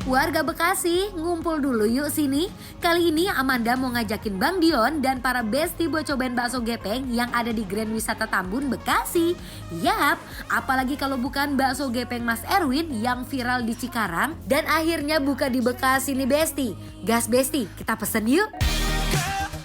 Warga Bekasi, ngumpul dulu yuk sini. Kali ini Amanda mau ngajakin Bang Dion dan para bestie buat cobain bakso gepeng yang ada di Grand Wisata Tambun, Bekasi. Yap, apalagi kalau bukan bakso gepeng Mas Erwin yang viral di Cikarang dan akhirnya buka di Bekasi nih bestie. Gas bestie, kita pesen yuk.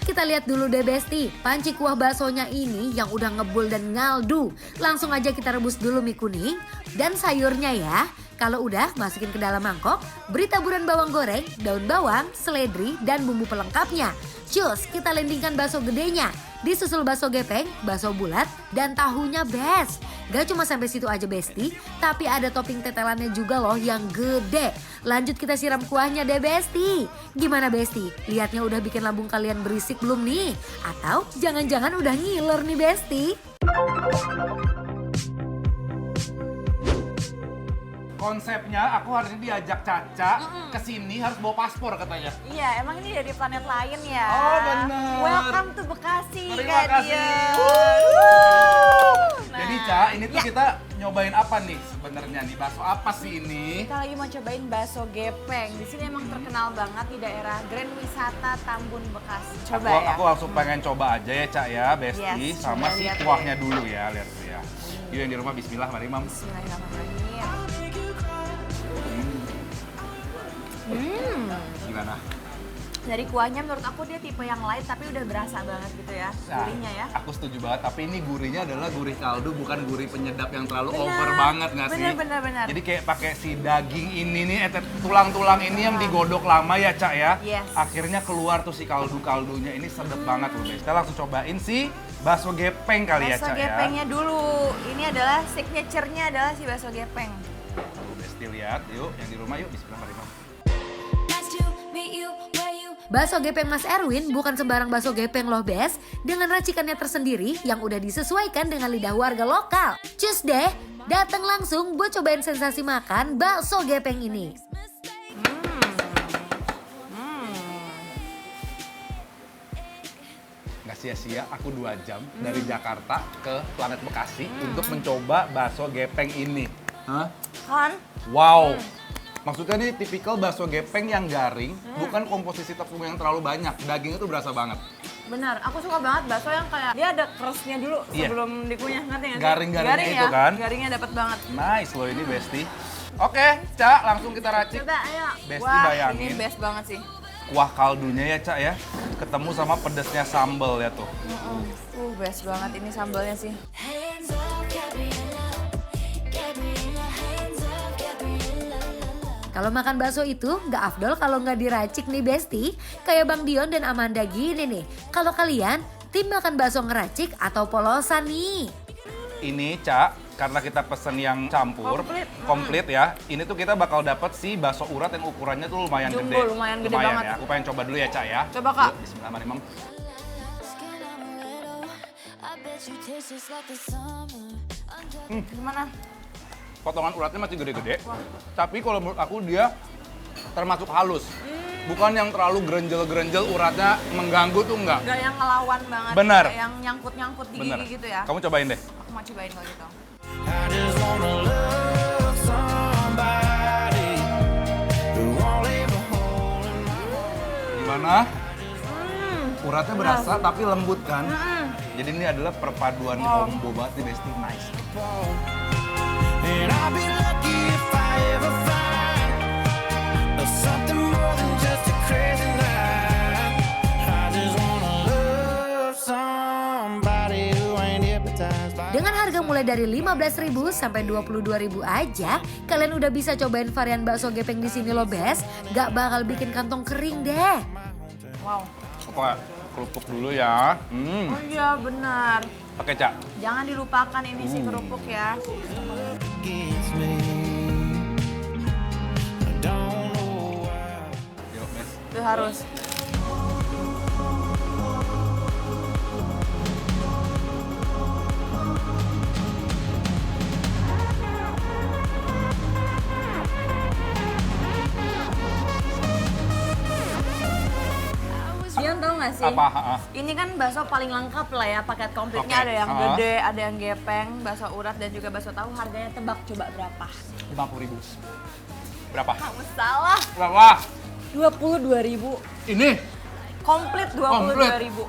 Kita lihat dulu deh bestie, panci kuah baksonya ini yang udah ngebul dan ngaldu. Langsung aja kita rebus dulu mie kuning dan sayurnya ya. Kalau udah masukin ke dalam mangkok, beri taburan bawang goreng, daun bawang, seledri, dan bumbu pelengkapnya. Cus, kita landingkan bakso gedenya. Disusul bakso gepeng, bakso bulat, dan tahunya best. Gak cuma sampai situ aja bestie, tapi ada topping tetelannya juga loh yang gede. Lanjut kita siram kuahnya deh bestie. Gimana bestie? Lihatnya udah bikin lambung kalian berisik belum nih? Atau jangan-jangan udah ngiler nih bestie? Konsepnya aku hari ini diajak Caca ke sini harus bawa paspor katanya. Iya, emang ini dari planet lain ya. Oh benar. Welcome to Bekasi. Terima kasih. Nah, Jadi Ca, ini tuh ya. kita nyobain apa nih sebenarnya nih? Bakso apa sih ini? Kita lagi mau cobain bakso gepeng. Di sini emang terkenal banget di daerah Grand Wisata Tambun, Bekasi. Coba ya. Aku langsung pengen coba aja ya Ca ya, Besti. Yes, Sama coba si lihat kuahnya dulu ya, lihat tuh ya. Yuk yang di rumah bismillah, mari Mam. Bismillahirrahmanirrahim. Gimana? Dari kuahnya menurut aku dia tipe yang light tapi udah berasa banget gitu ya. Gurihnya ya. Aku setuju banget, tapi ini gurihnya adalah gurih kaldu, bukan gurih penyedap yang terlalu Benar. over banget nggak sih? Benar. Jadi kayak pakai si daging ini nih, tulang-tulang ini yang digodok lama ya Cak ya. Yes. Akhirnya keluar tuh si kaldu-kaldunya, ini sedap banget loh guys. Kita langsung cobain si bakso gepeng kali ya Bakso Cak ya. gepengnya dulu. Ini adalah signature-nya adalah si bakso gepeng. Tuh Besti lihat, yuk yang di rumah yuk, bismillahirrahmanirrahim. Bakso gepeng Mas Erwin bukan sembarang bakso gepeng loh bes. Dengan racikannya tersendiri yang udah disesuaikan dengan lidah warga lokal. Cus deh, datang langsung buat cobain sensasi makan bakso gepeng ini. Nggak sia-sia aku 2 jam dari Jakarta ke planet Bekasi untuk mencoba bakso gepeng ini. Hah? Kan? Wow. Maksudnya ini tipikal bakso gepeng yang garing, bukan komposisi tepung yang terlalu banyak. Dagingnya tuh berasa banget. Benar, aku suka banget bakso yang kayak dia ada crustnya dulu Iya. sebelum dikunyah, ngerti nggak sih? Garing-garingnya Garing itu ya, kan? Garingnya dapat banget. Nice loh ini Besti. Oke, Cak, langsung kita racik. Coba ayo. Besti Wah, bayangin. ini best banget sih. Kuah kaldunya ya Cak ya, ketemu sama pedesnya sambal ya tuh. Best banget ini sambalnya sih. Kalau makan bakso itu nggak afdol kalau nggak diracik nih Besti. Kayak Bang Dion dan Amanda gini nih. Kalau kalian tim makan bakso ngeracik atau polosan nih? Ini Cak, karena kita pesen yang campur, komplit ya. Ini tuh kita bakal dapat si bakso urat yang ukurannya tuh lumayan Jumbo, gede. lumayan gede banget. Ya. Aku pengen coba dulu ya Cak ya. Coba, Kak. Yuk, bismillahirrahmanirrahim. Gimana? Potongan uratnya masih gede-gede. Tapi kalau menurut aku dia termasuk halus. Bukan yang terlalu gerenjel-gerenjel, uratnya mengganggu tuh enggak. Gak yang ngelawan banget. Benar. Kayak yang nyangkut-nyangkut di Bener. gigi gitu ya. Kamu cobain deh. Aku mau cobain kalau gitu. I just wanna love somebody who won't leave a hole in my heart. Gimana? Uratnya berasa tapi lembut kan? Jadi ini adalah perpaduan combo banget nih Besti. Nice. And I'll be lucky if I ever find something more than just a crazy night. I just wanna love somebody who ain't hypnotized by. Dengan harga mulai dari 15.000 sampai 22.000 aja, kalian udah bisa cobain varian bakso gepeng di sini loh bes. Gak bakal bikin kantong kering deh. Wow. Oke, kerupuk dulu ya. Oh iya benar. Oke Cak. Jangan dilupakan ini si kerupuk ya. Against me. I don't know why. Yuk, Bes. Itu harus. Dion tau gak nggak sih? Apa? Ha-ha. Ini kan bakso paling lengkap lah ya, paket komplitnya. Oke. Ada yang Ha. gede, ada yang gepeng, bakso urat dan juga bakso tahu. Harganya tebak coba berapa? 50.000. Berapa? Kamu salah. Berapa? 22.000. Ini Komplit 22.000.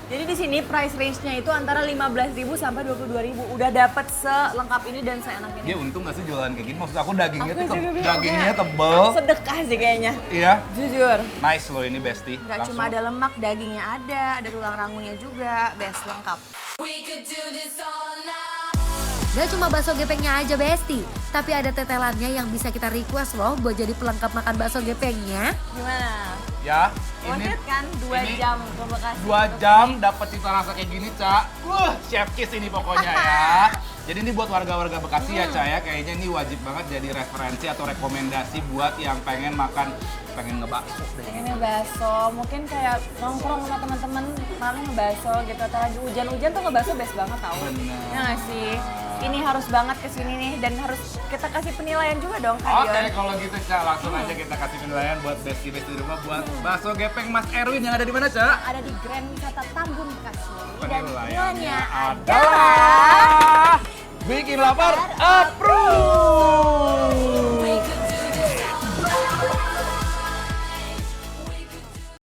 Jadi di sini price range-nya itu antara 15.000 sampai 22.000. Udah dapet selengkap ini dan seenak ini. dia untung nggak sih jualan kayak gini? Maksud aku dagingnya Aku tuh juga bilang, dagingnya kayak tebel. Sedekah sih kayaknya. Iya. Jujur. Nice loh ini Besti. Nggak Langsung. cuma ada lemak, dagingnya ada tulang rangunya juga. Best lengkap. Gak cuma bakso gepengnya aja Besti, tapi ada tetelannya yang bisa kita request loh buat jadi pelengkap makan bakso gepengnya. Gimana? Ya, Worth ini it kan? 2 ini jam ke Bekasi. 2 jam dapat cita rasa kayak gini, Cak. Chef kiss ini pokoknya ya. Jadi ini buat warga-warga Bekasi ya, Cak ya. Kayaknya ini wajib banget jadi referensi atau rekomendasi buat yang pengen ngebakso deh. Pengennya bakso, mungkin kayak nongkrong sama teman-teman malam ngebakso gitu. Atau lagi hujan-hujan tuh ngebakso best banget tau. Bener. Ya nggak sih? Ini harus banget kesini nih dan harus kita kasih penilaian juga dong Kak Oke, Dion. kalau gitu Cak, langsung aja kita kasih penilaian buat Besti-Besti di rumah buat bakso gepeng Mas Erwin yang ada di mana, Cak? Ada di Grand Wisata Tambun Bekasi. Dan Penilaiannya nilainya adalah bikin lapar approve.